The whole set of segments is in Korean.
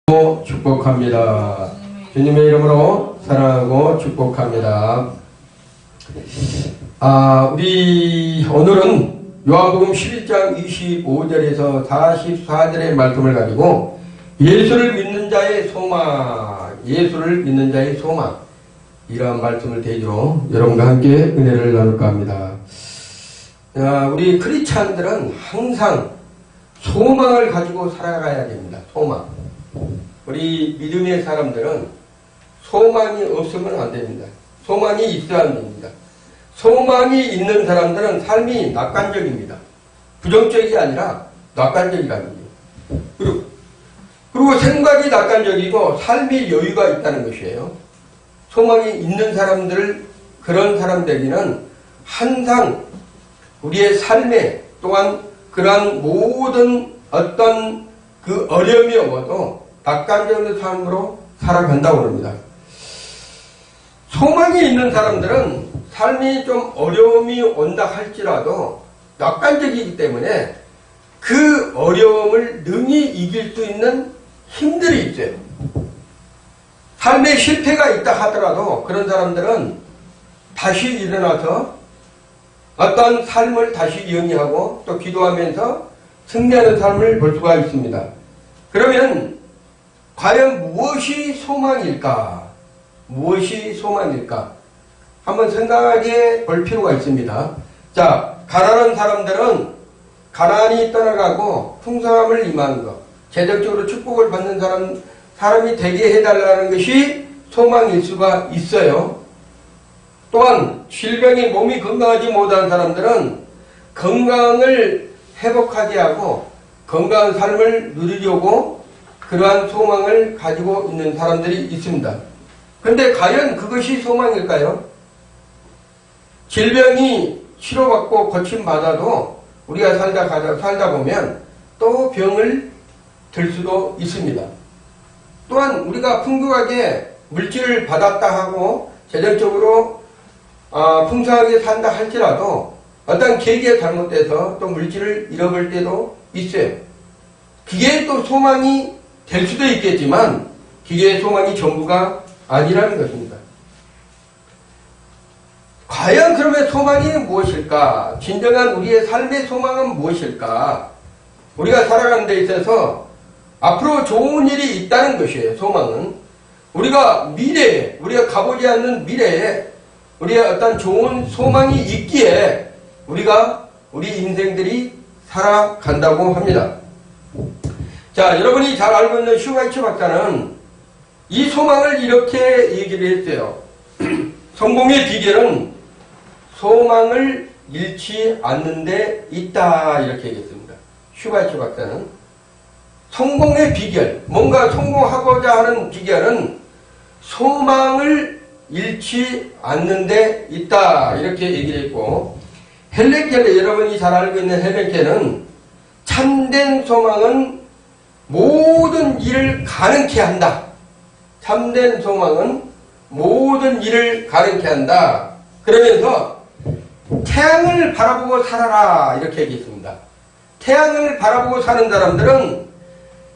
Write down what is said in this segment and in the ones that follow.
축복합니다. 주님의 이름으로 사랑하고 축복합니다. 우리 오늘은 요한복음 11장 25절에서 44절의 말씀을 가지고 예수를 믿는 자의 소망, 예수를 믿는 자의 소망, 이러한 말씀을 대조 여러분과 함께 은혜를 나눌까 합니다. 우리 크리스찬들은 항상 소망을 가지고 살아가야 됩니다. 소망. 우리 믿음의 사람들은 소망이 없으면 안 됩니다. 소망이 있어야 됩니다. 소망이 있는 사람들은 삶이 낙관적입니다. 부정적이 아니라 낙관적이라는 거예요. 그리고 생각이 낙관적이고 삶이 여유가 있다는 것이에요. 소망이 있는 사람들, 그런 사람들에게는 항상 우리의 삶에 또한 그러한 모든 어떤 그 어려움이 오고도 낙관적인 삶으로 살아간다고 합니다. 소망이 있는 사람들은 삶이 좀 어려움이 온다 할지라도 낙관적이기 때문에 그 어려움을 능히 이길 수 있는 힘들이 있어요. 삶에 실패가 있다 하더라도 그런 사람들은 다시 일어나서 어떤 삶을 다시 영위하고 또 기도하면서 승리하는 삶을 볼 수가 있습니다. 그러면 과연 무엇이 소망일까? 무엇이 소망일까? 한번 생각해 볼 필요가 있습니다. 자, 가난한 사람들은 가난이 떠나가고 풍성함을 임하는 것, 재정적으로 축복을 받는 사람이 되게 해달라는 것이 소망일 수가 있어요. 또한 질병이 몸이 건강하지 못한 사람들은 건강을 회복하게 하고 건강한 삶을 누리려고 그러한 소망을 가지고 있는 사람들이 있습니다. 그런데 과연 그것이 소망일까요? 질병이 치료받고 고침받아도 우리가 살다 보면 또 병을 들 수도 있습니다. 또한 우리가 풍부하게 물질을 받았다 하고 재정적으로 풍성하게 산다 할지라도 어떤 계기에 잘못돼서 또 물질을 잃어버릴 때도 있어요. 그게 또 소망이 될 수도 있겠지만 그게 소망이 전부가 아니라는 것입니다. 과연 그러면 소망이 무엇일까? 진정한 우리의 삶의 소망은 무엇일까? 우리가 살아가는 데 있어서 앞으로 좋은 일이 있다는 것이에요. 소망은 우리가 미래에, 우리가 가보지 않는 미래에 우리의 어떤 좋은 소망이 있기에 우리가 우리 인생들이 살아간다고 합니다. 자, 여러분이 잘 알고 있는 슈바이처 박사는 이 소망을 이렇게 얘기를 했어요. 성공의 비결은 소망을 잃지 않는 데 있다, 이렇게 얘기했습니다. 슈바이처 박사는 성공의 비결, 뭔가 성공하고자 하는 비결은 소망을 잃지 않는 데 있다, 이렇게 얘기를 했고, 헬렌 켈러, 여러분이 잘 알고 있는 헬렌 켈러는 참된 소망은 모든 일을 가능케 한다. 참된 소망은 모든 일을 가능케 한다. 그러면서 태양을 바라보고 살아라, 이렇게 얘기했습니다. 태양을 바라보고 사는 사람들은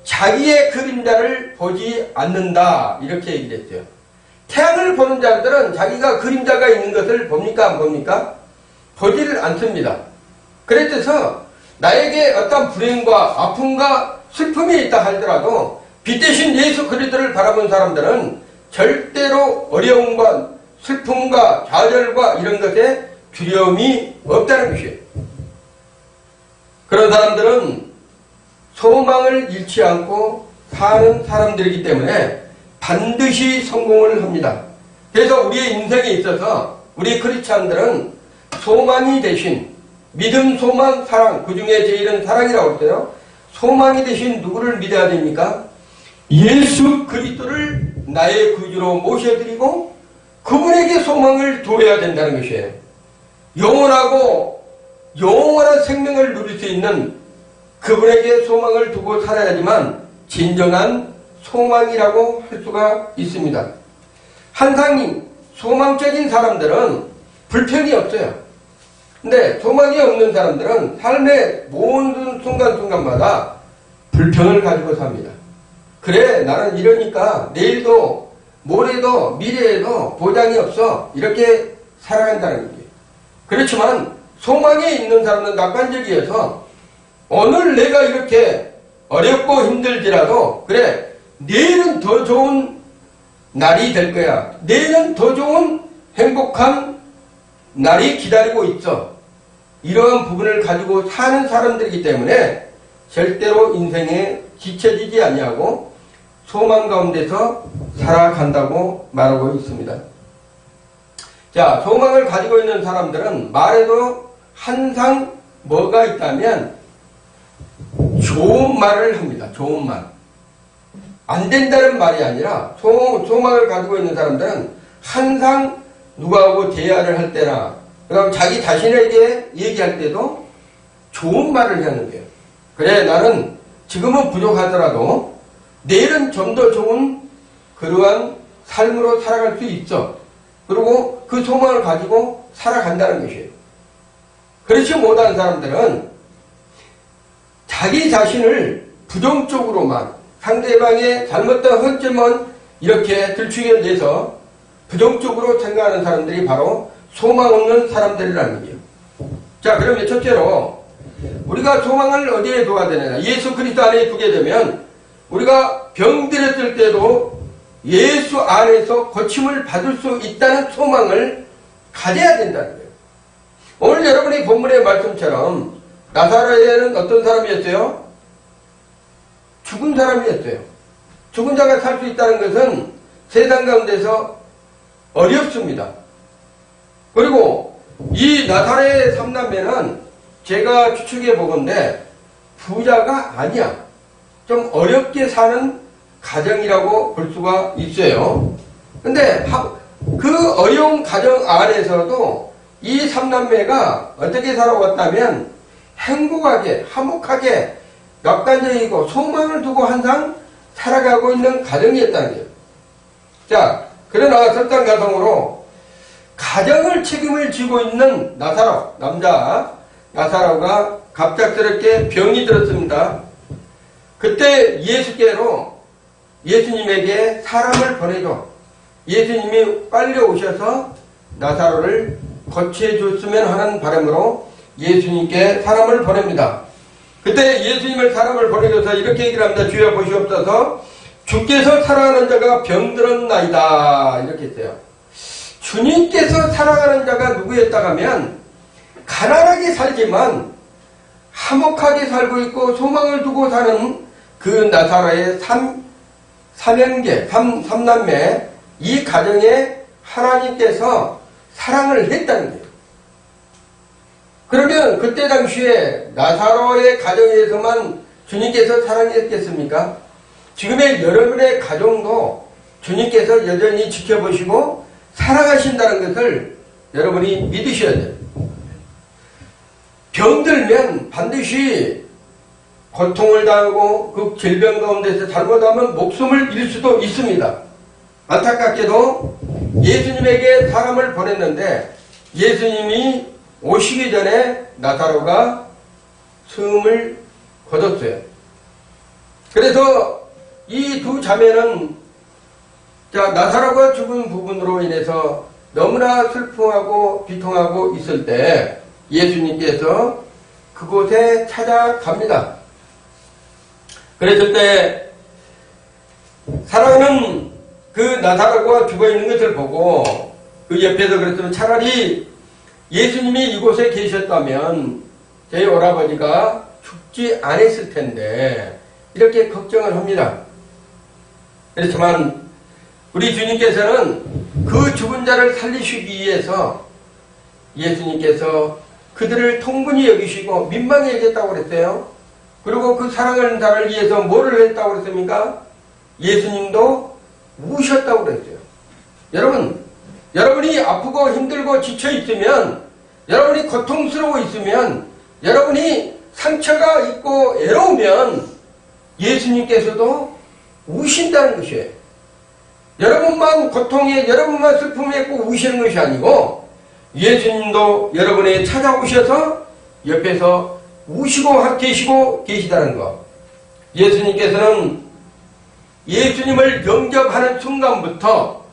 자기의 그림자를 보지 않는다, 이렇게 얘기를 했어요. 태양을 보는 자들은 자기가 그림자가 있는 것을 봅니까, 안 봅니까? 보지를 않습니다. 그래서 나에게 어떤 불행과 아픔과 슬픔이 있다 하더라도 빛 대신 예수 그리스도를 바라본 사람들은 절대로 어려움과 슬픔과 좌절과 이런 것에 두려움이 없다는 것이에요. 그런 사람들은 소망을 잃지 않고 사는 사람들이기 때문에 반드시 성공을 합니다. 그래서 우리의 인생에 있어서 우리 크리스찬들은 소망이 대신 믿음, 소망, 사랑, 그 중에 제일은 사랑이라고 했어요. 소망이 대신 누구를 믿어야 됩니까? 예수 그리스도를 나의 구주로 모셔드리고 그분에게 소망을 둬야 된다는 것이에요. 영원하고 영원한 생명을 누릴 수 있는 그분에게 소망을 두고 살아야지만 진정한 소망이라고 할 수가 있습니다. 항상 소망적인 사람들은 불평이 없어요. 근데 소망이 없는 사람들은 삶의 모든 순간순간마다 불평을 가지고 삽니다. 그래 나는 이러니까 내일도 모레도 미래에도 보장이 없어 이렇게 살아간다는 거예요. 그렇지만 소망에 있는 사람은 낙관적이어서 오늘 내가 이렇게 어렵고 힘들지라도 그래 내일은 더 좋은 날이 될 거야. 내일은 더 좋은 행복한 날이 기다리고 있어. 이러한 부분을 가지고 사는 사람들이기 때문에 절대로 인생에 지쳐지지 아니하고 소망 가운데서 살아간다고 말하고 있습니다. 자, 소망을 가지고 있는 사람들은 말에도 항상 뭐가 있다면 좋은 말을 합니다. 좋은 말. 안 된다는 말이 아니라 소망을 가지고 있는 사람들은 항상 누구하고 대화를 할 때나 그다음 자기 자신에게 얘기할 때도 좋은 말을 하는 거예요. 그래 나는 지금은 부족하더라도 내일은 좀 더 좋은 그러한 삶으로 살아갈 수 있어. 그리고 그 소망을 가지고 살아간다는 것이에요. 그렇지 못한 사람들은 자기 자신을 부정적으로만 상대방의 잘못된 허점만 이렇게 들추겨내서 부정적으로 생각하는 사람들이 바로 소망 없는 사람들이라는 거예요. 자, 그러면 첫째로 우리가 소망을 어디에 둬야 되느냐? 예수 그리스도 안에 두게 되면 우리가 병들었을 때도 예수 안에서 고침을 받을 수 있다는 소망을 가져야 된다는 거예요. 오늘 여러분이 본문의 말씀처럼 나사로에는 어떤 사람이었어요? 죽은 사람이었어요. 죽은 자가 살 수 있다는 것은 세상 가운데서 어렵습니다. 그리고 이 나사로의 3남매는 제가 추측해 보건대 부자가 아니야. 좀 어렵게 사는 가정이라고 볼 수가 있어요. 근데 그 어려운 가정 안에서도 이 3남매가 어떻게 살아왔다면 행복하게, 화목하게, 낙관적이고 소망을 두고 항상 살아가고 있는 가정이었다는 거예요. 자, 그러나 설상가성으로 가정을 책임을 지고 있는 나사로, 남자 나사로가 갑작스럽게 병이 들었습니다. 그때 예수님에게 사람을 보내줘. 예수님이 빨리 오셔서 나사로를 거치해줬으면 하는 바람으로 예수님께 사람을 보냅니다. 그때 예수님을 사람을 보내줘서 이렇게 얘기를 합니다. 주여 보시옵소서 주께서 사랑하는 자가 병들었나이다. 이렇게 했어요. 주님께서 사랑하는 자가 누구였다 하면 가난하게 살지만 화목하게 살고 있고 소망을 두고 사는 그 나사로의 삼남매 이 가정에 하나님께서 사랑을 했다는 거예요. 그러면 그때 당시에 나사로의 가정에서만 주님께서 사랑했겠습니까? 지금의 여러분의 가정도 주님께서 여전히 지켜보시고 사랑하신다는 것을 여러분이 믿으셔야 돼요. 병들면 반드시 고통을 당하고 그 질병 가운데서 잘못하면 목숨을 잃을 수도 있습니다. 안타깝게도 예수님에게 사람을 보냈는데 예수님이 오시기 전에 나사로가 숨을 거뒀어요. 그래서 이 두 자매는 나사로가 죽은 부분으로 인해서 너무나 슬퍼하고 비통하고 있을 때 예수님께서 그곳에 찾아갑니다. 그랬을 때 사랑하는 그 나사로가 죽어있는 것을 보고 그 옆에서 그랬으면 차라리 예수님이 이곳에 계셨다면 제 오라버니가 죽지 않았을 텐데 이렇게 걱정을 합니다. 그렇지만 우리 주님께서는 그 죽은 자를 살리시기 위해서 예수님께서 그들을 통분히 여기시고 민망히 여겼다고 그랬어요. 그리고 그 사랑하는 자를 위해서 뭐를 했다고 그랬습니까? 예수님도 우셨다고 그랬어요. 여러분이 아프고 힘들고 지쳐 있으면, 여러분이 고통스러워 있으면, 여러분이 상처가 있고 애로우면 예수님께서도 우신다는 것이에요. 여러분만 고통에, 여러분만 슬픔에 꼭 우시는 것이 아니고 예수님도 여러분에 찾아오셔서 옆에서 우시고 계시다는 것. 예수님께서는 예수님을 영접하는 순간부터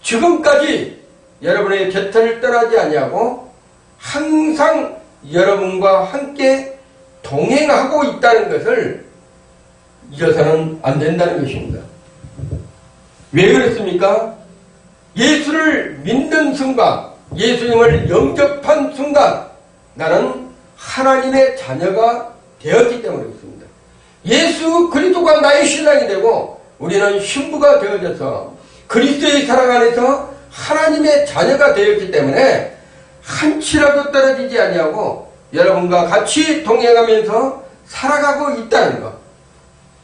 지금까지 여러분의 곁을 떠나지 아니하고 항상 여러분과 함께 동행하고 있다는 것을 잊어서는 안 된다는 것입니다. 왜 그렇습니까? 예수를 믿는 순간, 예수님을 영접한 순간 나는 하나님의 자녀가 되었기 때문에 그렇습니다. 예수 그리스도가 나의 신랑이 되고 우리는 신부가 되어져서 그리스도의 사랑 안에서 하나님의 자녀가 되었기 때문에 한치라도 떨어지지 아니하고 여러분과 같이 동행하면서 살아가고 있다는 것.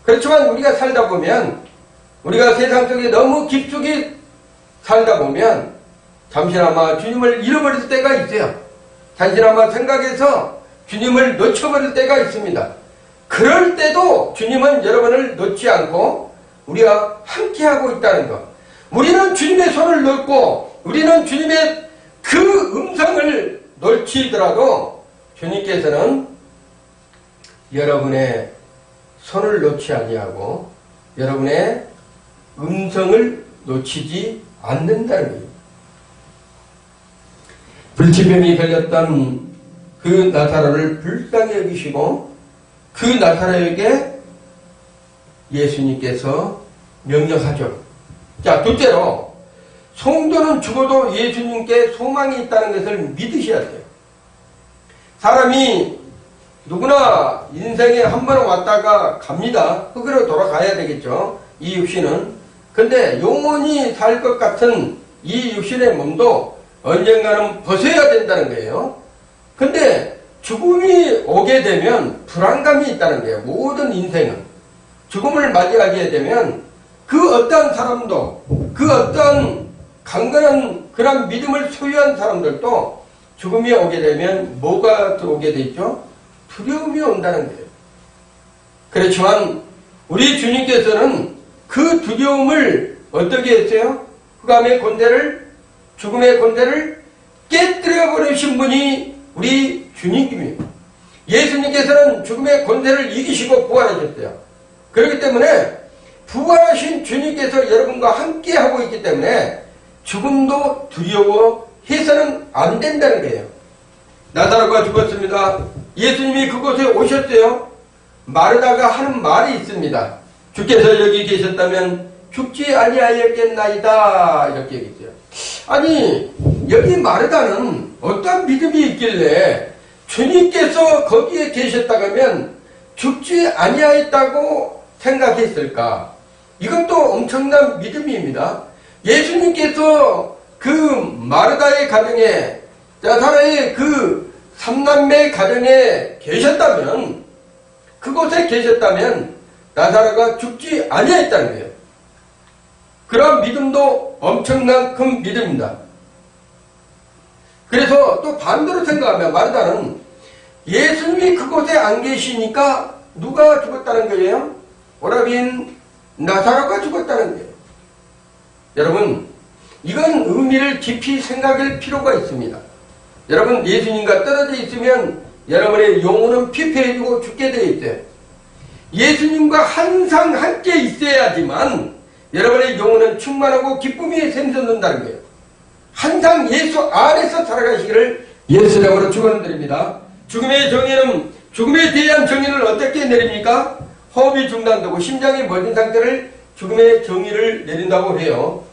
그렇지만 우리가 살다 보면, 우리가 세상 속에 너무 깊숙이 살다 보면 잠시나마 주님을 잃어버릴 때가 있어요. 잠시나마 생각해서 주님을 놓쳐버릴 때가 있습니다. 그럴 때도 주님은 여러분을 놓지 않고 우리가 함께하고 있다는 것. 우리는 주님의 손을 놓고 우리는 주님의 그 음성을 놓치더라도 주님께서는 여러분의 손을 놓지 아니하고 여러분의 음성을 놓치지 않는다는 거예요. 불치병이 걸렸던 그 나사로를 불쌍히 여기시고 그 나사로에게 예수님께서 명령하죠. 자, 둘째로 성도는 죽어도 예수님께 소망이 있다는 것을 믿으셔야 돼요. 사람이 누구나 인생에 한 번 왔다가 갑니다. 흙으로 돌아가야 되겠죠. 이 육신은. 근데 영원히 살 것 같은 이 육신의 몸도 언젠가는 벗어야 된다는 거예요. 근데 죽음이 오게 되면 불안감이 있다는 거예요. 모든 인생은. 죽음을 맞이하게 되면 그 어떤 사람도, 그 어떤 강건한 그런 믿음을 소유한 사람들도 죽음이 오게 되면 뭐가 들어오게 되죠? 두려움이 온다는 거예요. 그렇지만 우리 주님께서는 그 두려움을 어떻게 했어요? 흑암의 권세를, 죽음의 권세를 깨뜨려 버리신 분이 우리 주님입니다. 예수님께서는 죽음의 권세를 이기시고 부활하셨어요. 그렇기 때문에 부활하신 주님께서 여러분과 함께 하고 있기 때문에 죽음도 두려워해서는 안 된다는 거예요. 나사로가 죽었습니다. 예수님이 그곳에 오셨어요. 마르다가 하는 말이 있습니다. 주께서 여기 계셨다면 죽지 아니하였겠나이다, 이렇게 얘기했어요. 아니, 여기 마르다는 어떤 믿음이 있길래 주님께서 거기에 계셨다면 죽지 아니하였다고 생각했을까? 이것도 엄청난 믿음입니다. 예수님께서 그 마르다의 가정에, 나사로의 그 삼남매 가정에 계셨다면, 그곳에 계셨다면 나사로가 죽지 아니했다는 거예요. 그런 믿음도 엄청난 큰 믿음입니다. 그래서 또 반대로 생각하면 마르다는 예수님이 그곳에 안 계시니까 누가 죽었다는 거예요? 오라빈 나사로가 죽었다는 거예요. 여러분, 이건 의미를 깊이 생각할 필요가 있습니다. 여러분, 예수님과 떨어져 있으면 여러분의 영혼은 피폐해지고 죽게 되어 있어요. 예수님과 항상 함께 있어야지만 여러분의 영혼은 충만하고 기쁨이 샘솟는다는 거예요. 항상 예수 안에서 살아가시기를 예수님으로 축원드립니다. 죽음의 정의는, 죽음에 대한 정의를 어떻게 내립니까? 호흡이 중단되고 심장이 멎은 상태를 죽음의 정의를 내린다고 해요.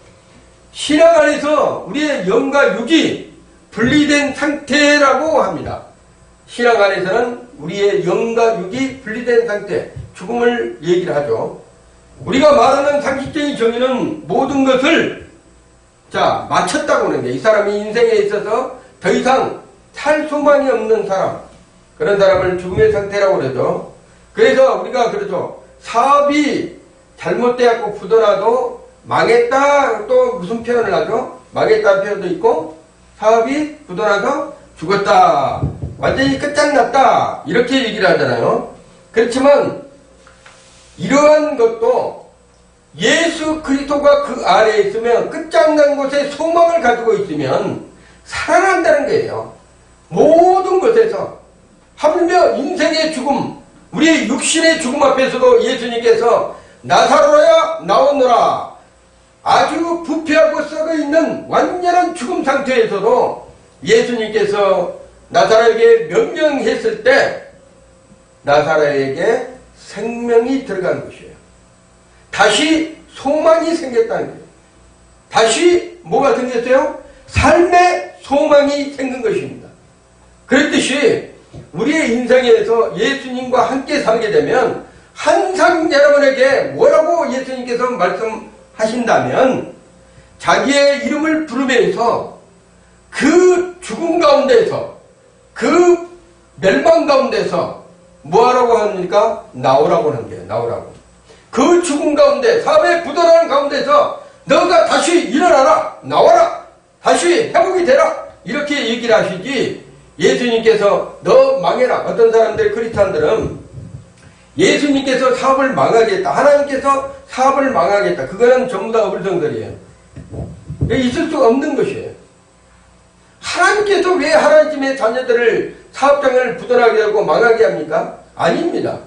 신앙 안에서 우리의 영과 육이 분리된 상태라고 합니다. 신앙 안에서는 우리의 영과 육이 분리된 상태, 죽음을 얘기를 하죠. 우리가 말하는 상식적인 정의는 모든 것을 마쳤다고 하는데, 이 사람이 인생에 있어서 더 이상 살 소망이 없는 사람, 그런 사람을 죽음의 상태라고 그러죠. 그래서 우리가 그러죠. 사업이 잘못되었고 부도나도 망했다, 또 무슨 표현을 하죠? 망했다는 표현도 있고, 사업이 부도나서 죽었다, 완전히 끝장났다, 이렇게 얘기를 하잖아요. 그렇지만 이러한 것도 예수 그리스도가 그 아래에 있으면, 끝장난 곳에 소망을 가지고 있으면 살아난다는 거예요. 모든 것에서. 하물며 인생의 죽음, 우리의 육신의 죽음 앞에서도 예수님께서 나사로야 나오라 나오너라. 아주 부패하고 썩어 있는 완전한 죽음 상태에서도 예수님께서 나사로에게 명령했을 때 나사로에게 생명이 들어간 것이에요. 다시 소망이 생겼다는 거예요. 다시 뭐가 생겼어요? 삶의 소망이 생긴 것입니다. 그랬듯이 우리의 인생에서 예수님과 함께 살게 되면 항상 여러분에게 뭐라고 예수님께서 말씀하신다면 자기의 이름을 부르면서 그 죽음 가운데서 그 멸망 가운데서 뭐하라고 합니까? 나오라고 하는 거예요. 나오라고. 그 죽음 가운데 삶의 부도라는 가운데서 너가 다시 일어나라. 나와라. 다시 회복이 되라. 이렇게 얘기를 하시지 예수님께서 너 망해라. 어떤 사람들 크리스찬들은 예수님께서 사업을 망하겠다. 하나님께서 사업을 망하겠다. 그거는 전부 다 어불성설이에요. 있을 수 없는 것이에요. 하나님께서 왜 하나님의 자녀들을 사업장을 부도나게 하고 망하게 합니까? 아닙니다.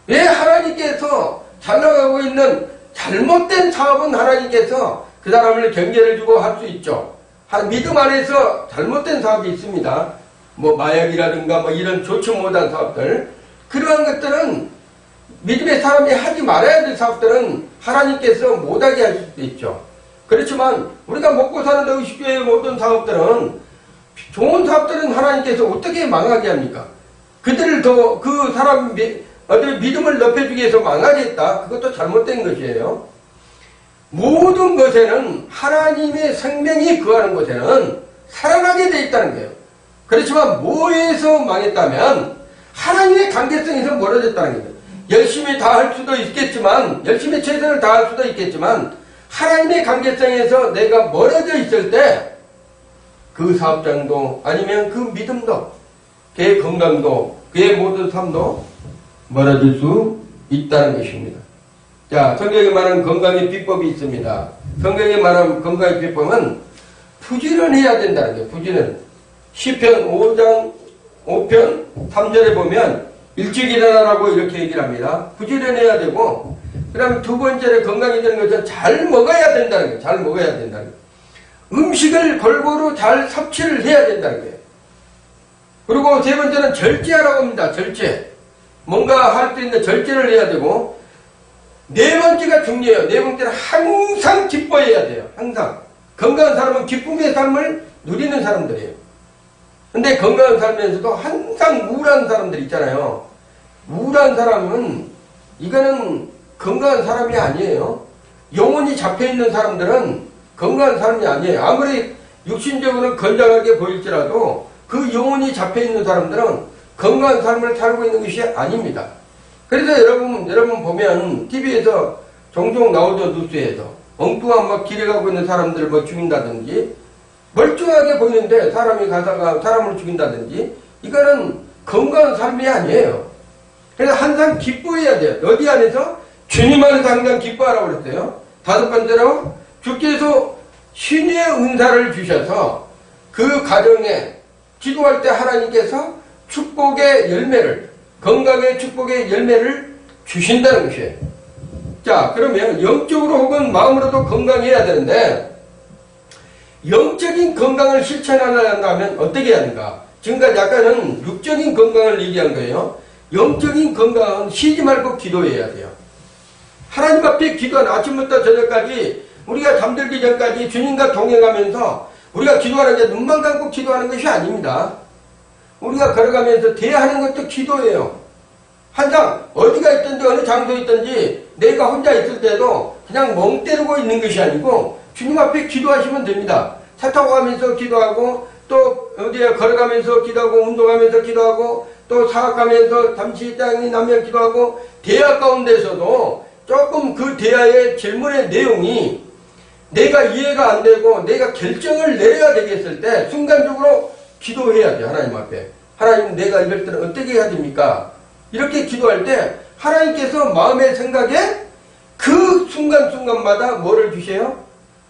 왜 하나님께서 잘 나가고 있는 잘못된 사업은 하나님께서 그 사람을 경계를 주고 할 수 있죠. 믿음 안에서 잘못된 사업이 있습니다. 뭐 마약이라든가 뭐 이런 좋지 못한 사업들, 그러한 것들은 믿음의 사람이 하지 말아야 될 사업들은 하나님께서 못하게 하실 수도 있죠. 그렇지만 우리가 먹고 사는 의식주의 모든 사업들은, 좋은 사업들은 하나님께서 어떻게 망하게 합니까? 그들을 더 그 사람 어떤 믿음을 높여주기 위해서 망하겠다. 그것도 잘못된 것이에요. 모든 것에는 하나님의 생명이 거하는 곳에는 살아나게 되어 있다는 거예요. 그렇지만 뭐에서 망했다면 하나님의 관계성에서 멀어졌다는 거예요. 열심히 다 할 수도 있겠지만, 열심히 최선을 다할 수도 있겠지만 하나님의 관계성에서 내가 멀어져 있을 때 그 사업장도 아니면 그 믿음도, 그의 건강도, 그의 모든 삶도 멀어질 수 있다는 것입니다. 자, 성경에 말하는 건강의 비법이 있습니다. 성경에 말하는 건강의 비법은 부지런해야 된다는 거예요. 부지런. 시편 5장 5편 3절에 보면 일찍 일어나라고 이렇게 얘기를 합니다. 부지런해야 되고, 그 다음에 두 번째로 건강해지는 것은 잘 먹어야 된다는 거예요. 잘 먹어야 된다는 거예요. 음식을 골고루 잘 섭취를 해야 된다는 거예요. 그리고 세 번째는 절제하라고 합니다. 절제. 뭔가 할 수 있는 절제를 해야 되고, 네 번째가 중요해요. 네 번째는 항상 기뻐해야 돼요. 항상. 건강한 사람은 기쁨의 삶을 누리는 사람들이에요. 근데 건강한 삶에서도 항상 우울한 사람들 있잖아요. 우울한 사람은 이거는 건강한 사람이 아니에요. 영혼이 잡혀있는 사람들은 건강한 사람이 아니에요. 아무리 육신적으로 건장하게 보일지라도 그 영혼이 잡혀있는 사람들은 건강한 삶을 살고 있는 것이 아닙니다. 그래서 여러분 보면 TV에서 종종 나오죠. 뉴스에서 엉뚱한 막 길에 가고 있는 사람들 뭐 죽인다든지, 멀쩡하게 보이는데 사람이 가다가 사람을 죽인다든지, 이거는 건강한 삶이 아니에요. 그래서 항상 기뻐해야 돼요. 어디 안에서? 주님 안에서 항상 기뻐하라고 그랬어요. 다섯 번째로 주께서 신의 은사를 주셔서 그 가정에 기도할 때 하나님께서 축복의 열매를, 건강의 축복의 열매를 주신다는 것이에요. 자, 그러면 영적으로 혹은 마음으로도 건강해야 되는데, 영적인 건강을 실천하려면 어떻게 해야 하는가? 지금까지 약간은 육적인 건강을 얘기한 거예요. 영적인 건강은 쉬지 말고 기도해야 돼요. 하나님 앞에 기도하는, 아침부터 저녁까지 우리가 잠들기 전까지 주님과 동행하면서 우리가 기도하는 게 눈만 감고 기도하는 것이 아닙니다. 우리가 걸어가면서 대하는 것도 기도예요. 항상 어디가 있든지 어느 장소에 있든지 내가 혼자 있을 때도 그냥 멍 때리고 있는 것이 아니고 주님 앞에 기도하시면 됩니다. 차 타고 가면서 기도하고, 또 어디에 걸어가면서 기도하고, 운동하면서 기도하고, 또 사역하면서 잠시 땀이 나면 기도하고, 대화 가운데서도 조금 그 대화의 질문의 내용이 내가 이해가 안 되고 내가 결정을 내려야 되겠을 때 순간적으로 기도해야 돼요. 하나님 앞에. 하나님, 내가 이럴 때는 어떻게 해야 됩니까? 이렇게 기도할 때 하나님께서 마음의 생각에 그 순간순간마다 뭐를 주세요?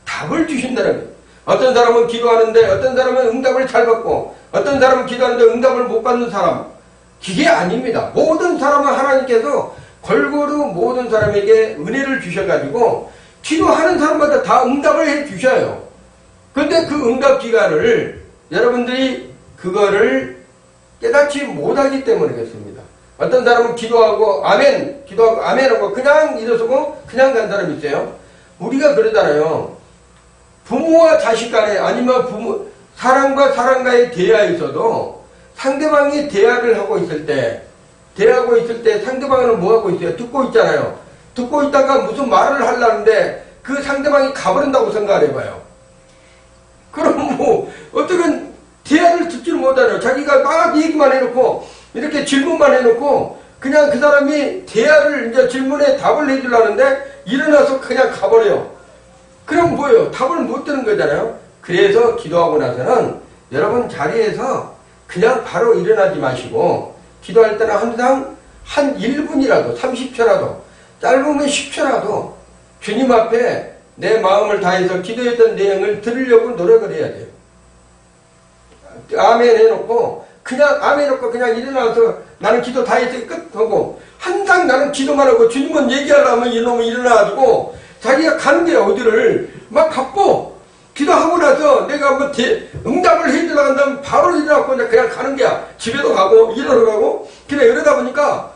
답을 주신다는 거예요. 어떤 사람은 기도하는데 어떤 사람은 응답을 잘 받고, 어떤 사람은 기도하는데 응답을 못 받는 사람, 그게 아닙니다. 모든 사람은 하나님께서 골고루 모든 사람에게 은혜를 주셔가지고 기도하는 사람마다 다 응답을 해 주셔요. 근데 그 응답 기간을 여러분들이 그거를 깨닫지 못하기 때문에 그렇습니다. 어떤 사람은 기도하고 아멘 하고 그냥 일어서고 그냥 간 사람이 있어요. 우리가 그러잖아요. 부모와 자식 간에 아니면 사람과 사람과의 대화에서도 상대방이 대화를 하고 있을 때 상대방은 뭐 하고 있어요? 듣고 있잖아요. 듣고 있다가 무슨 말을 하려는데 그 상대방이 가버린다고 생각을 해봐요. 그럼 뭐 어떻게 대화를 듣지를 못하네요. 자기가 막 얘기만 해놓고 이렇게 질문만 해놓고 그냥 그 사람이 대화를 이제 질문에 답을 해주려는데 일어나서 그냥 가버려요. 그럼 뭐예요? 답을 못 듣는 거잖아요. 그래서 기도하고 나서는 여러분 자리에서 그냥 바로 일어나지 마시고 기도할 때는 항상 한 1분이라도 30초라도 짧으면 10초라도 주님 앞에 내 마음을 다해서 기도했던 내용을 들으려고 노력을 해야 돼요. 아멘 해놓고 그냥 일어나서 나는 기도 다 했으니 끝하고 항상 나는 기도만 하고 주님은 얘기하려면 이놈은 일어나가지고 자기가 가는 게 어디를 막 갖고 기도하고 나서 내가 뭐 응답을 해주려고 한다면 바로 일어나고 그냥 가는 게야. 집에도 가고 일하러 가고 그냥 이러다 보니까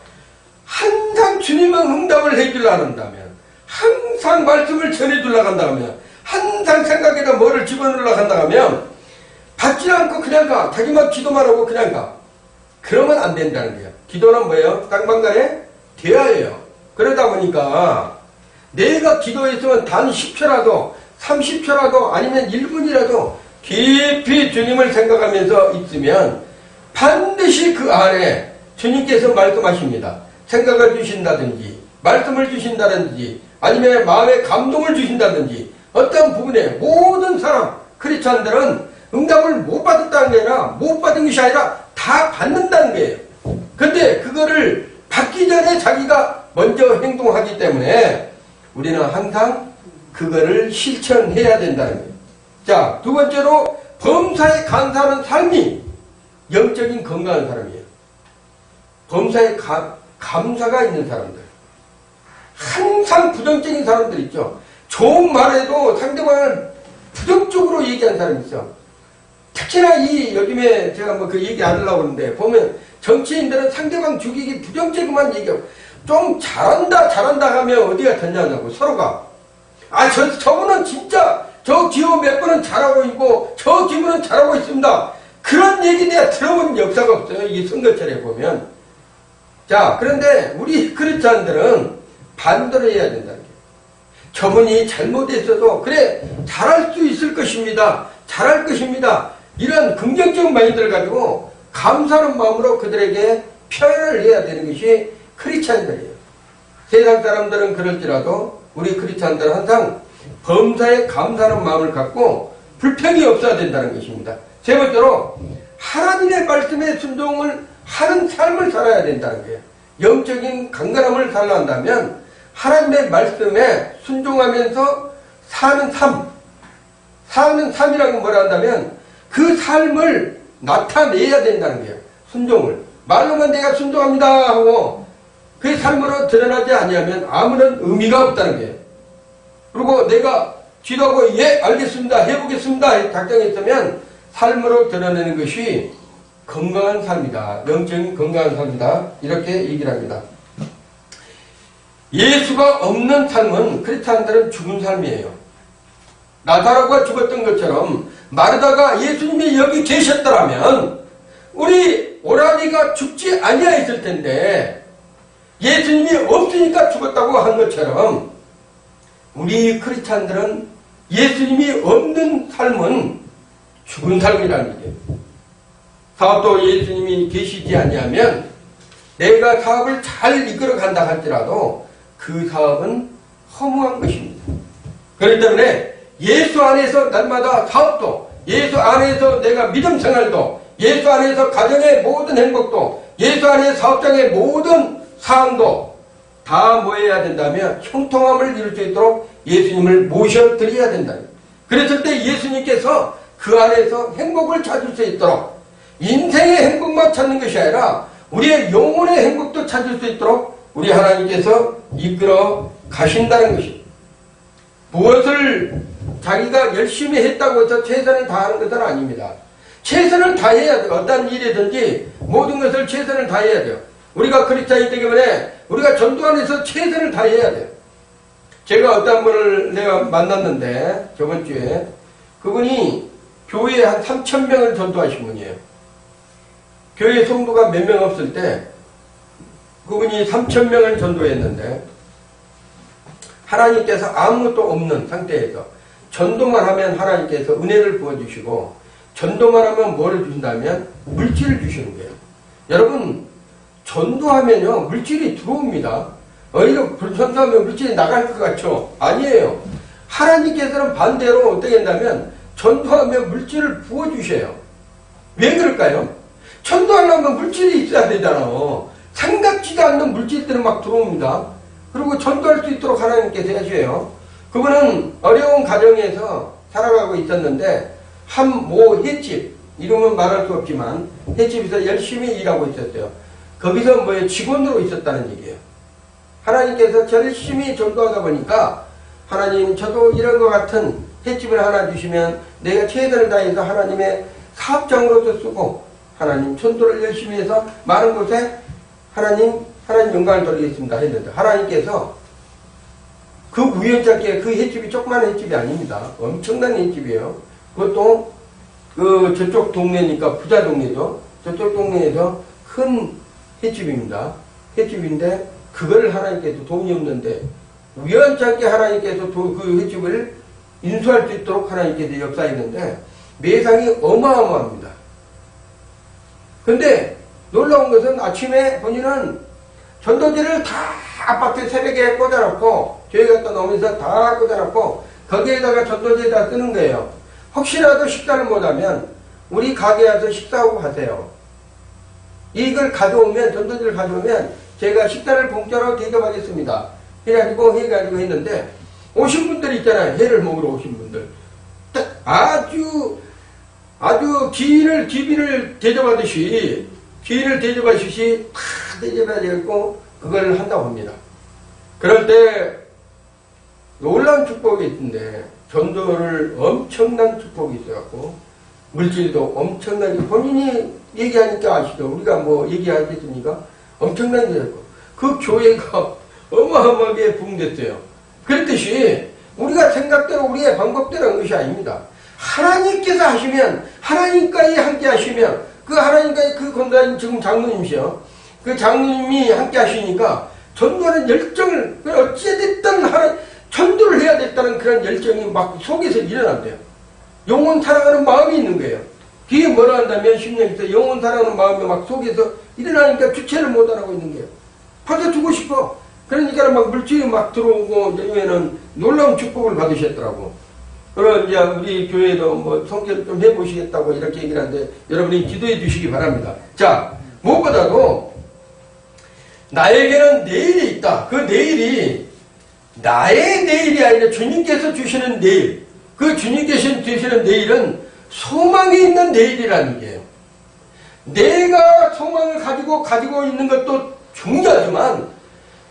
항상 주님은 응답을 해주려고 한다면 항상 말씀을 전해주려고 한다면 항상 생각에다 뭐를 집어넣으려고 한다면 받지 않고 그냥 가. 자기만 기도만 하고 그냥 가. 그러면 안 된다는 거예요. 기도는 뭐예요? 쌍방간의 대화예요. 그러다 보니까 내가 기도했으면 단 10초라도 30초라도 아니면 1분이라도 깊이 주님을 생각하면서 있으면 반드시 그 안에 주님께서 말씀하십니다. 생각을 주신다든지 말씀을 주신다든지 아니면 마음에 감동을 주신다든지 어떤 부분에 모든 사람 크리스찬들은 응답을 못 받았다는 게 아니라 못 받은 것이 아니라 다 받는다는 거예요. 근데 그거를 받기 전에 자기가 먼저 행동하기 때문에 우리는 항상 그거를 실천해야 된다는 거예요. 자, 두 번째로 범사에 감사하는 삶이 영적인 건강한 사람이에요. 범사에 감사가 있는 사람들. 항상 부정적인 사람들 있죠. 좋은 말에도 상대방을 부정적으로 얘기한 사람이 있어. 특히나 요즘에 제가 뭐 그 얘기 안 하려고 그러는데 보면 정치인들은 상대방 죽이기 부정적으로만 얘기하고 좀 잘한다 하면 어디가 됐냐고 서로가. 저분은 진짜 저 기호 몇 번은 잘하고 있고 저 기분은 잘하고 있습니다. 그런 얘기 내가 들어본 역사가 없어요. 이 선거철에 보면. 자, 그런데 우리 크리스찬들은 반대로 해야 된다는 거예요. 저분이 잘못했어도 그래 잘할 수 있을 것입니다. 잘할 것입니다. 이런 긍정적 마인드를 가지고 감사하는 마음으로 그들에게 표현을 해야 되는 것이 크리스찬들이에요. 세상 사람들은 그럴지라도 우리 크리스찬들은 항상 범사에 감사하는 마음을 갖고 불평이 없어야 된다는 것입니다. 세 번째로 하나님의 말씀에 순종을 하는 삶을 살아야 된다는 거예요. 영적인 강건함을 살려 한다면 하나님의 말씀에 순종하면서 사는 삶이라고 뭐라 한다면 그 삶을 나타내야 된다는 거예요. 순종을. 말로만 내가 순종합니다 하고 그 삶으로 드러나지 아니하면 아무런 의미가 없다는 거예요. 그리고 내가 기도하고 예 알겠습니다 해보겠습니다 작정했으면 삶으로 드러내는 것이 건강한 삶이다. 영적인 건강한 삶이다. 이렇게 얘기를 합니다. 예수가 없는 삶은 크리스찬들은 죽은 삶이에요. 나사로가 죽었던 것처럼 마르다가 예수님이 여기 계셨더라면 우리 오라비가 죽지 아니하였을 텐데 예수님이 없으니까 죽었다고 한 것처럼 우리 크리스찬들은 예수님이 없는 삶은 죽은 삶이라는 얘기예요. 사업도 예수님이 계시지 아니하면 내가 사업을 잘 이끌어 간다 할지라도 그 사업은 허무한 것입니다. 그렇기 때문에 예수 안에서 날마다 사업도, 예수 안에서 내가 믿음 생활도, 예수 안에서 가정의 모든 행복도, 예수 안에서 사업장의 모든 사항도 다 뭐 해야 된다면 형통함을 이룰 수 있도록 예수님을 모셔드려야 된다. 그랬을 때 예수님께서 그 안에서 행복을 찾을 수 있도록 인생의 행복만 찾는 것이 아니라 우리의 영혼의 행복도 찾을 수 있도록 우리 하나님께서 이끌어 가신다는 것입니다. 무엇을 자기가 열심히 했다고 해서 최선을 다하는 것은 아닙니다. 최선을 다해야 돼요. 어떤 일이든지 모든 것을 최선을 다해야 돼요. 우리가 크리스찬이기 때문에 우리가 전도 안에서 최선을 다해야 돼요. 제가 어떤 분을 내가 만났는데 저번 주에 그분이 교회에 한 3,000명을 전도하신 분이에요. 교회 성도가 몇 명 없을 때 그분이 3,000명을 전도했는데 하나님께서 아무것도 없는 상태에서 전도만 하면 하나님께서 은혜를 부어주시고 전도만 하면 뭐를 주신다면 물질을 주시는 거예요. 여러분 전도하면요 물질이 들어옵니다. 이거 전도하면 물질이 나갈 것 같죠? 아니에요. 하나님께서는 반대로 어떻게 한다면 전도하면 물질을 부어주셔요. 왜 그럴까요? 전도하려면 물질이 있어야 되잖아요. 생각지도 않는 물질들은 막 들어옵니다. 그리고 전도할 수 있도록 하나님께서 해주세요. 그분은 어려운 가정에서 살아가고 있었는데 한 모 횟집, 이름은 말할 수 없지만 횟집에서 열심히 일하고 있었어요. 거기서 뭐에 직원으로 있었다는 얘기예요. 하나님께서 열심히 전도하다 보니까 하나님 저도 이런 것 같은 횟집을 하나 주시면 내가 최선을 다해서 하나님의 사업장으로서 쓰고 하나님 전도를 열심히 해서 많은 곳에 하나님 영광을 돌리겠습니다 했는데 하나님께서 그 우연찮게 그 횟집이 조그만 횟집이 아닙니다. 엄청난 횟집이에요. 그것도 저쪽 동네니까 부자 동네죠. 저쪽 동네에서 큰 횟집입니다. 횟집인데 그걸 하나님께서 돈이 없는데 우연찮게 하나님께서 그 횟집을 인수할 수 있도록 하나님께서 역사했는데 매상이 어마어마합니다. 근데 놀라운 것은 아침에 본인은 전도지를 다 아파트 새벽에 꽂아놓고 교회 갔다 나오면서 다 꽂아놓고 거기에다가 전도지에다 쓰는 거예요. 혹시라도 식사를 못하면 우리 가게 와서 식사하고 가세요. 이걸 가져오면 전도지를 가져오면 제가 식사를 공짜로 대접하겠습니다. 그래가지고 해가지고 했는데 오신 분들 있잖아요. 회를 먹으러 오신 분들 아주 기빈을 대접하듯이 다 대접해야 되고 그걸 한다고 합니다. 그럴 때 놀라운 축복이 있는데 전도를 엄청난 축복이 있어갖고 물질도 엄청나게 본인이 얘기하니까 아시죠? 우리가 뭐 얘기하겠습니까? 엄청난 일이고 그 교회가 어마어마하게 부흥됐어요. 그랬듯이 우리가 생각대로 우리의 방법대로 한 것이 아닙니다. 하나님께서 하시면 하나님과의 함께 하시면 그 하나님과의 그 권사님 지금 장로님이시요. 그 장로님이 함께 하시니까 전도하는 열정을 어찌됐든 전도를 해야 됐다는 그런 열정이 막 속에서 일어난대요. 영혼 사랑하는 마음이 있는 거예요. 그게 뭐라 한다면 10년에서 영혼 사랑하는 마음이 막 속에서 일어나니까 주체를 못하고 있는 거예요. 받아주고 싶어. 그러니까 막 물질이 막 들어오고 이제는 놀라운 축복을 받으셨더라고. 그럼 이제 우리 교회도 뭐 성결 좀 해보시겠다고 이렇게 얘기를 하는데 여러분이 기도해 주시기 바랍니다. 자, 무엇보다도 나에게는 내일이 있다. 그 내일이 나의 내일이 아니라 주님께서 주시는 내일. 그 주님께서 주시는 내일은 소망이 있는 내일이라는 얘기예요. 내가 소망을 가지고 있는 것도 중요하지만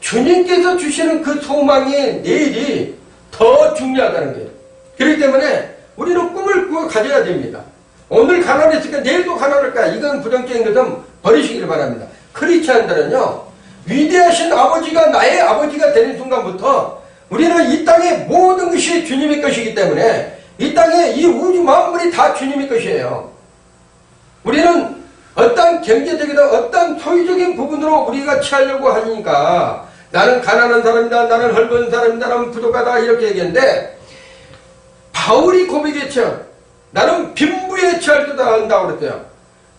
주님께서 주시는 그 소망의 내일이 더 중요하다는 거예요. 그렇기 때문에 우리는 꿈을 가져야 됩니다. 오늘 가난했으니까 내일도 가난할까? 이건 부정적인 것은 버리시길 바랍니다. 크리스찬들은요, 위대하신 아버지가 나의 아버지가 되는 순간부터 우리는 이 땅의 모든 것이 주님의 것이기 때문에 이 땅의 이 우주 만물이 다 주님의 것이에요. 우리는 어떤 경제적이다, 어떤 소유적인 부분으로 우리가 취하려고 하니까 나는 가난한 사람이다, 나는 헐벗은 사람이다, 나는 부족하다 이렇게 얘기했는데 바울이 고백했죠. 나는 빈부에 취할 듯 한다고 그랬어요.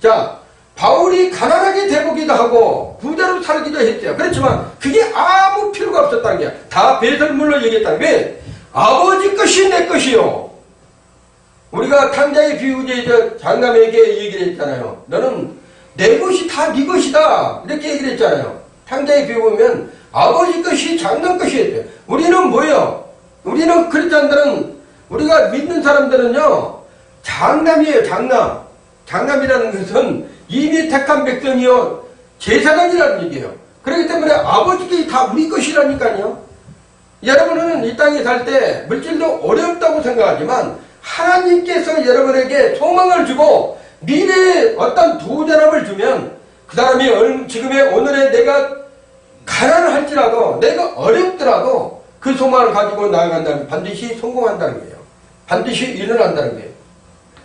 자, 바울이 가난하게 되보기도 하고 부자로 살기도 했대요. 그렇지만 그게 아무 필요가 없었다는 게 다 배설물로 얘기했다는 게 왜? 아버지 것이 내 것이요. 우리가 탕자의 비유제에서 장남에게 얘기를 했잖아요. 너는 내 것이 다 네 것이다. 이렇게 얘기를 했잖아요. 탕자의 비유 보면 아버지 것이 장남 것이 했대요. 우리는 뭐예요? 우리는 크리스찬들은 우리가 믿는 사람들은요. 장남이에요. 장남. 장남이라는 것은 이미 택한 백성이요. 제사장이라는 얘기예요. 그렇기 때문에 아버지께 다 우리 것이라니까요. 여러분은 이 땅에 살 때 물질도 어렵다고 생각하지만 하나님께서 여러분에게 소망을 주고 미래에 어떤 도전함을 주면 그 사람이 지금의 오늘의 내가 가난을 할지라도 내가 어렵더라도 그 소망을 가지고 나아간다면 반드시 성공한다는 거예요. 반드시 일어난다는 거예요.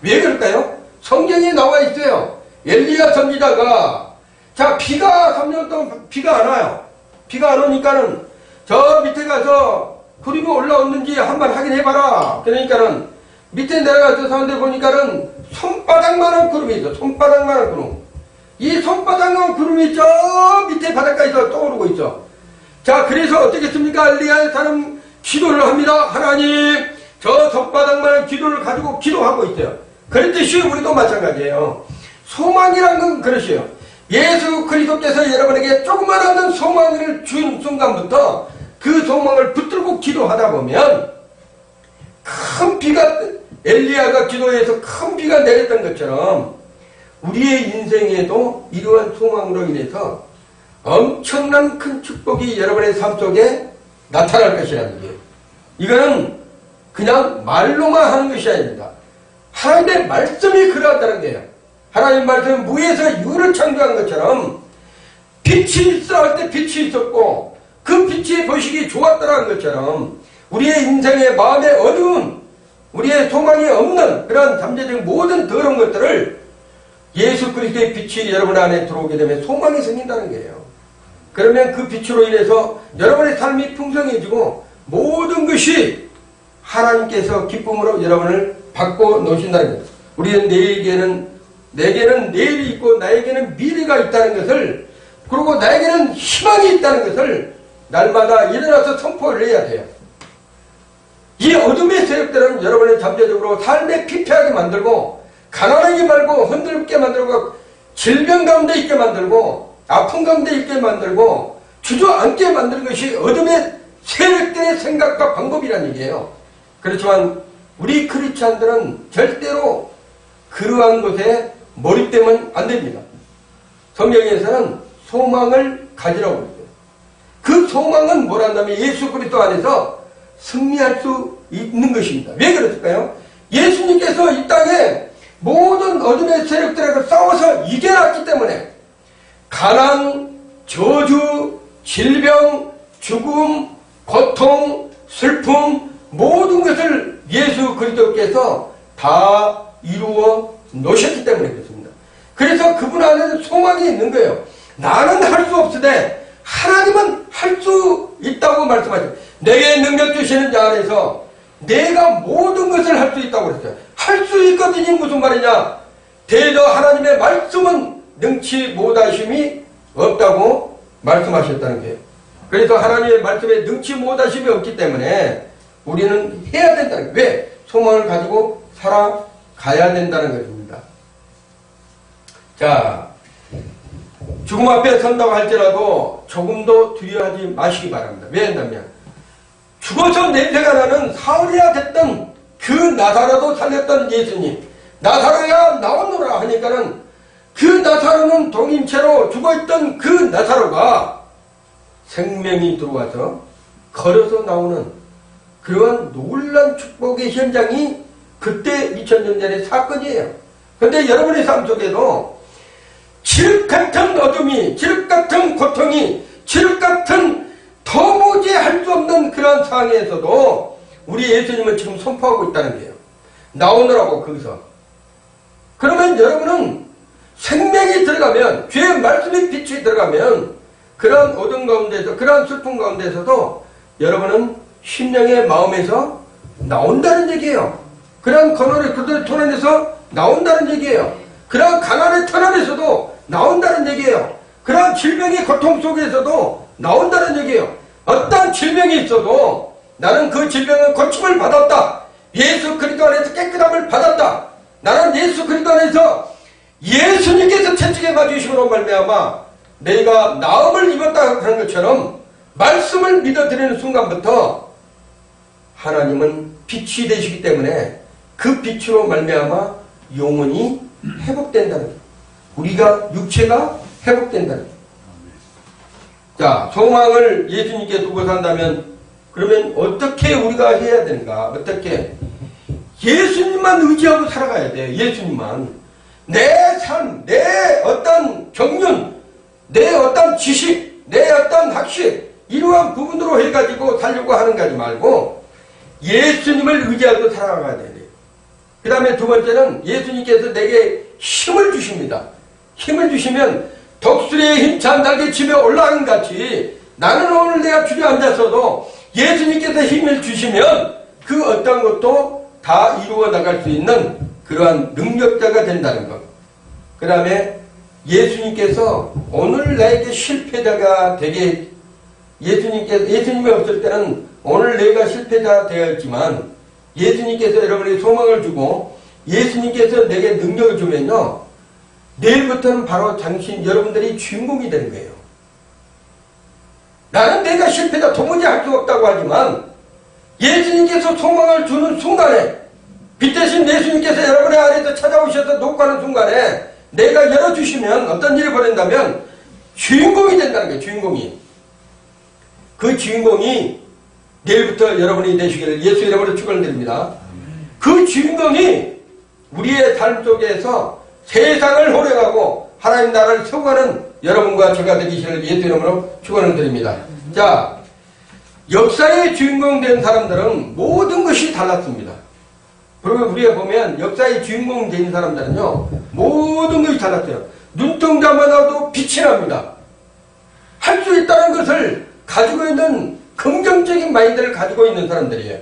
왜 그럴까요? 성경에 나와 있어요. 엘리야 선지자가 비가 3년 동안 비가 안 와요. 비가 안 오니까는 저 밑에 가서 구름이 올라오는지 한번 확인해봐라. 그러니까는 밑에 내려가서 사람들 보니까는 손바닥만한 구름이 있어. 손바닥만한 구름. 이 손바닥만한 구름이 저 밑에 바닷가에서 떠오르고 있어. 자, 그래서 어떻겠습니까? 엘리야의 사람 기도를 합니다. 하나님, 저 손바닥만한 기도를 가지고 기도하고 있어요. 그랬듯이 우리도 마찬가지예요. 소망이란 건 그것이에요. 예수 그리스도께서 여러분에게 조그마한 소망을 준 순간부터 그 소망을 붙들고 기도하다 보면 큰 비가 엘리야가 기도해서 큰 비가 내렸던 것처럼 우리의 인생에도 이러한 소망으로 인해서 엄청난 큰 축복이 여러분의 삶 속에 나타날 것이라는 거예요. 이거는 그냥 말로만 하는 것이 아닙니다. 하나님의 말씀이 그러하다는 거예요. 하나님 말씀은 무에서 유를 창조한 것처럼 빛이 있어 할 때 빛이 있었고 그 빛이 보시기 좋았다는 것처럼 우리의 인생의 마음의 어두운 우리의 소망이 없는 그런 잠재적인 모든 더러운 것들을 예수 그리스도의 빛이 여러분 안에 들어오게 되면 소망이 생긴다는 거예요. 그러면 그 빛으로 인해서 여러분의 삶이 풍성해지고 모든 것이 하나님께서 기쁨으로 여러분을 바꿔 놓으신다는 거예요. 우리는 내게는 내일이 있고 나에게는 미래가 있다는 것을, 그리고 나에게는 희망이 있다는 것을 날마다 일어나서 선포를 해야 돼요. 이 어둠의 세력들은 여러분의 잠재적으로 삶에 피폐하게 만들고 가난하게 말고 흔들게 만들고 질병 가운데 있게 만들고 아픔 가운데 있게 만들고 주저앉게 만드는 것이 어둠의 세력들의 생각과 방법이라는 얘기예요. 그렇지만 우리 크리스찬들은 절대로 그러한 것에 몰입되면 안 됩니다. 성경에서는 소망을 가지라고 그랬어요. 그 소망은 뭐란다면 예수 그리스도 안에서 승리할 수 있는 것입니다. 왜 그랬을까요? 예수님께서 이 땅에 모든 어둠의 세력들하고 싸워서 이겨놨기 때문에 가난, 저주, 질병, 죽음, 고통, 슬픔 모든 것을 예수 그리스도께서 다 이루어 놓으셨기 때문에 그렇습니다. 그래서 그분 안에는 소망이 있는 거예요. 나는 할 수 없으되 하나님은 할 수 있다고 말씀하셨어요. 내게 능력 주시는 자 안에서 내가 모든 것을 할 수 있다고 그랬어요. 할 수 있거든요. 무슨 말이냐? 대저 하나님의 말씀은 능치 못하심이 없다고 말씀하셨다는 거예요. 그래서 하나님의 말씀에 능치 못하심이 없기 때문에 우리는 해야 된다는 거예요. 왜? 소망을 가지고 살아가야 된다는 것입니다. 자, 죽음 앞에 선다고 할지라도 조금도 두려워하지 마시기 바랍니다. 왜 했냐면 죽어서 냄새가 나는 사울이라 됐던 그 나사로도 살렸던 예수님, 나사로야 나오노라 하니까는 그 나사로는 동임체로 죽어있던 그 나사로가 생명이 들어와서 걸어서 나오는 그러한 놀란 축복의 현장이 그때 2000년 전의 사건이에요. 그런데 여러분의 삶 속에도 칠흑같은 어둠이, 칠흑같은 고통이, 칠흑같은 도무지 할 수 없는 그런 상황에서도 우리 예수님은 지금 선포하고 있다는 거예요. 나오느라고 거기서. 그러면 여러분은 생명이 들어가면, 죄의 말씀의 빛이 들어가면 그런 어둠 가운데서, 그런 슬픔 가운데서도 여러분은 심령의 마음에서 나온다는 얘기예요. 그런 고난의 그들의 터널에서 나온다는 얘기예요. 그런 가난의 터널에서도 나온다는 얘기예요. 그런 질병의 고통 속에서도 나온다는 얘기예요. 어떤 질병이 있어도 나는 그 질병은 고침을 받았다. 예수 그리스도 안에서 깨끗함을 받았다. 나는 예수 그리스도 안에서 예수님께서 채찍에 맞으심으로 말미암아 내가 나음을 입었다 하는 것처럼 말씀을 믿어드리는 순간부터 하나님은 빛이 되시기 때문에 그 빛으로 말미암아 영혼이 회복된다는 거예요. 우리가 육체가 회복된다는 거예요. 자, 소망을 예수님께 두고 산다면 그러면 어떻게 우리가 해야 되는가? 어떻게? 예수님만 의지하고 살아가야 돼. 예수님만. 내 삶, 내 어떤 경륜, 내 어떤 지식, 내 어떤 학식 이러한 부분으로 해가지고 살려고 하는 거 하지 말고 예수님을 의지하고 살아가야 돼. 그 다음에 두 번째는 예수님께서 내게 힘을 주십니다. 힘을 주시면 독수리의 힘찬 날개 치며 올라가는 같이 나는 오늘 내가 주저앉았어도 예수님께서 힘을 주시면 그 어떤 것도 다 이루어 나갈 수 있는 그러한 능력자가 된다는 것. 그 다음에 예수님께서 오늘 나에게 실패자가 되게 예수님이 없을 때는 오늘 내가 실패자 되었지만 예수님께서 여러분에게 소망을 주고 예수님께서 내게 능력을 주면요. 내일부터는 바로 여러분들이 주인공이 되는 거예요. 나는 내가 실패다 도무지 할 수 없다고 하지만 예수님께서 소망을 주는 순간에 빛 대신 예수님께서 여러분의 안에서 찾아오셔서 녹화하는 순간에 내가 열어주시면 어떤 일이 벌어진다면 주인공이 된다는 거예요. 주인공이. 그 주인공이 내일부터 여러분이 되시기를 예수 이름으로 축원드립니다. 그 주인공이 우리의 삶 속에서 세상을 호령하고 하나님 나라를 세워가는 여러분과 제가 되기를 예수 이름으로 축원을 드립니다. 자, 역사의 주인공 된 사람들은 모든 것이 달랐습니다. 그리고 우리가 보면 역사의 주인공 된 사람들은요 모든 것이 달랐어요. 눈동자만 와도 빛이 납니다. 할 수 있다는 것을 가지고 있는 긍정적인 마인드를 가지고 있는 사람들이에요.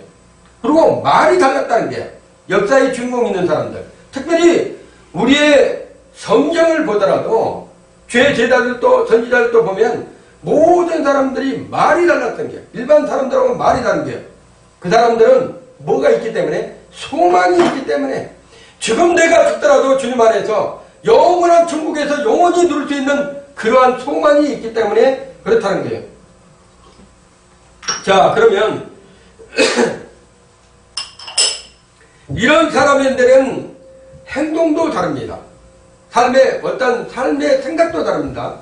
그리고 말이 달랐다는 게 역사의 주인공 있는 사람들. 특별히 우리의 성경을 보더라도 죄 제자들도 선지자들도 보면 모든 사람들이 말이 달랐던 게 일반 사람들하고 말이 다른 게 그 사람들은 뭐가 있기 때문에 소망이 있기 때문에 지금 내가 죽더라도 주님 안에서 영원한 천국에서 영원히 누릴 수 있는 그러한 소망이 있기 때문에 그렇다는 거예요. 자, 그러면 이런 사람들은 행동도 다릅니다. 어떤 삶의 생각도 다릅니다.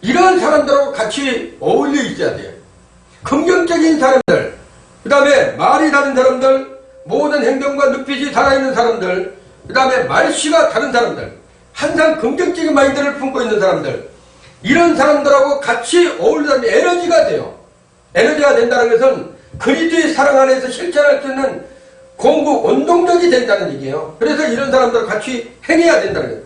이런 사람들하고 같이 어울려 있어야 돼요. 긍정적인 사람들, 그 다음에 말이 다른 사람들, 모든 행동과 눈빛이 살아있는 사람들, 그 다음에 말씨가 다른 사람들, 항상 긍정적인 마인드를 품고 있는 사람들, 이런 사람들하고 같이 어울리면 에너지가 돼요. 에너지가 된다는 것은 그리스도의 사랑 안에서 실천할 수 있는 공부, 운동력이 된다는 얘기예요. 그래서 이런 사람들과 같이 행해야 된다는 거예요.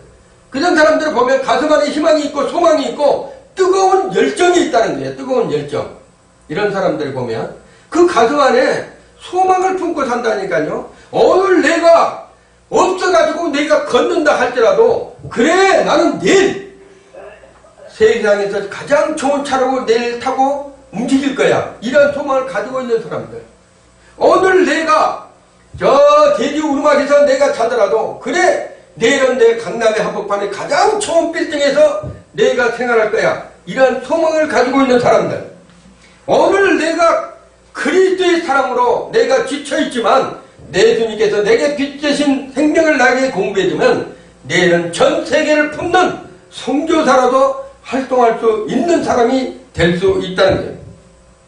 그런 사람들을 보면 가슴 안에 희망이 있고 소망이 있고 뜨거운 열정이 있다는 거예요. 뜨거운 열정. 이런 사람들을 보면 그 가슴 안에 소망을 품고 산다니까요. 오늘 내가 없어가지고 내가 걷는다 할지라도 그래 나는 내일 세상에서 가장 좋은 차로 내일 타고 움직일 거야. 이런 소망을 가지고 있는 사람들. 오늘 내가 저 대지 우르막에서 내가 자더라도 그래 내일은 내 강남의 한복판에 가장 좋은 빌딩에서 내가 생활할 거야. 이런 소망을 가지고 있는 사람들. 오늘 내가 그리스도의 사랑으로 내가 지쳐있지만 내 주님께서 내게 빛 대신 생명을 나에게 공부해주면 내일은 전 세계를 품는 선교사라도 활동할 수 있는 사람이 될 수 있다는 거예요.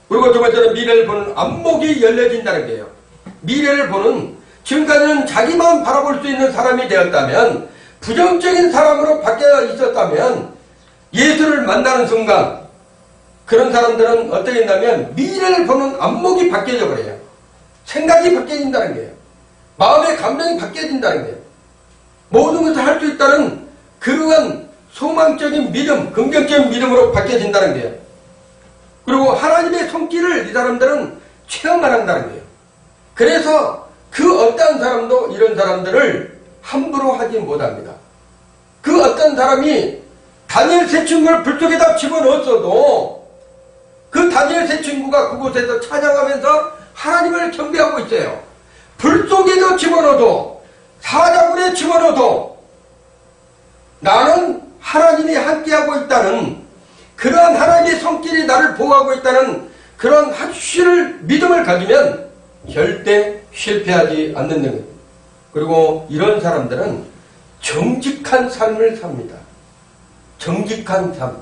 그리고 두 번째는 미래를 보는 안목이 열려진다는 거예요. 미래를 보는 지금까지는 자기만 바라볼 수 있는 사람이 되었다면 부정적인 사람으로 바뀌어 있었다면 예수를 만나는 순간 그런 사람들은 어떻게 된다면 미래를 보는 안목이 바뀌어져 버려요. 생각이 바뀌어진다는 거예요. 마음의 감정이 바뀌어진다는 거예요. 모든 것을 할 수 있다는 그러한 소망적인 믿음, 긍정적인 믿음으로 바뀌어진다는 거예요. 그리고 하나님의 손길을 이 사람들은 체험을 한다는 거예요. 그래서 그 어떤 사람도 이런 사람들을 함부로 하지 못합니다. 그 어떤 사람이 다니엘 세 친구를 불 속에다 집어넣었어도 그 다니엘 세 친구가 그곳에서 찬양하면서 하나님을 경배하고 있어요. 불 속에도 집어넣어도 사자굴에 집어넣어도 나는 하나님이 함께하고 있다는 그러한 하나님의 손길이 나를 보호하고 있다는 그런 확실을 믿음을 가지면 절대 실패하지 않는다는 거예요. 그리고 이런 사람들은 정직한 삶을 삽니다. 정직한 삶.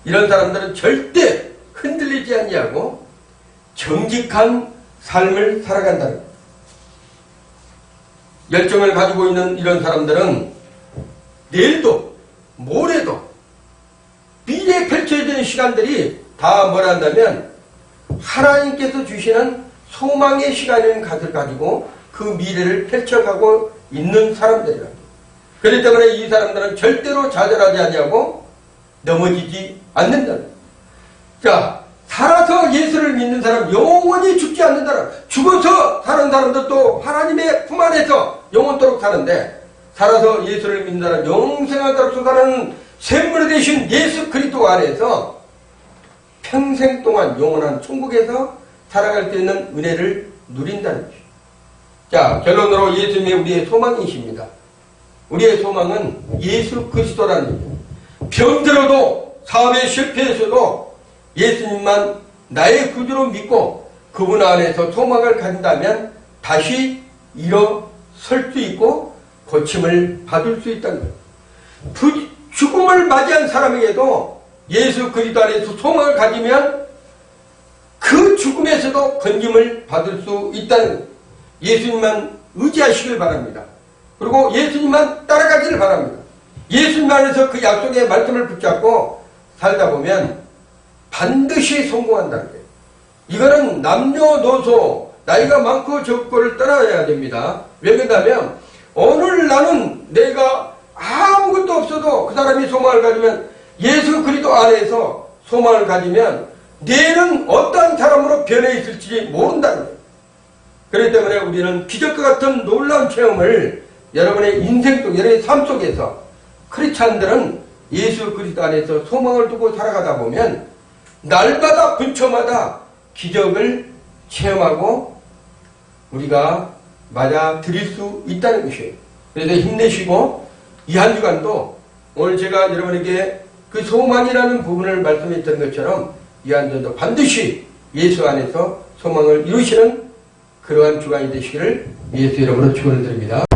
이런 사람들은 절대 흔들리지 아니하고 정직한 삶을 살아간다는 거예요. 열정을 가지고 있는 이런 사람들은 내일도 모레도 미래에 펼쳐지는 시간들이 다 뭐라 한다면 하나님께서 주시는 소망의 시간을 가지고 그 미래를 펼쳐가고 있는 사람들이랍니다. 그렇기 때문에 이 사람들은 절대로 좌절하지 아니하고 넘어지지 않는다는 거예요. 자, 살아서 예수를 믿는 사람, 영원히 죽지 않는 사람, 죽어서 사는 사람들도 하나님의 품 안에서 영원토록 사는데, 살아서 예수를 믿는 사람, 영생하도록 사는 샘물이 되신 예수 그리스도 안에서 평생 동안 영원한 천국에서 살아갈 수 있는 은혜를 누린다는 것이죠. 자, 결론으로 예수님이 우리의 소망이십니다. 우리의 소망은 예수 그리스도라는 얘기예요. 병들어도 사업에 실패했어도 예수님만 나의 구주로 믿고 그분 안에서 소망을 가진다면 다시 일어설 수 있고 고침을 받을 수 있다는 거예요. 죽음을 맞이한 사람에게도 예수 그리스도 안에서 소망을 가지면 그 죽음에서도 건짐을 받을 수 있다는 거예요. 예수님만 의지하시길 바랍니다. 그리고 예수님만 따라가기를 바랍니다. 예수님 안에서 그 약속의 말씀을 붙잡고 살다 보면 반드시 성공한다는 거예요. 이거는 남녀노소 나이가 많고 적고를 떠나야 됩니다. 왜 그러냐면 오늘 나는 내가 아무것도 없어도 그 사람이 소망을 가지면 예수 그리스도 안에서 소망을 가지면 내일은 어떠한 사람으로 변해 있을지 모른다는 거예요. 그렇기 때문에 우리는 기적과 같은 놀라운 체험을 여러분의 인생 속, 여러분의 삶 속에서 크리스찬들은 예수 그리스도 안에서 소망을 두고 살아가다 보면 날마다 분초마다 기적을 체험하고 우리가 맞아 드릴 수 있다는 것이에요. 그래서 힘내시고 이 한 주간도 오늘 제가 여러분에게 그 소망이라는 부분을 말씀했던 것처럼 이 한 주간도 반드시 예수 안에서 소망을 이루시는 그러한 주간이 되시기를 예수 이름으로 축원을 드립니다.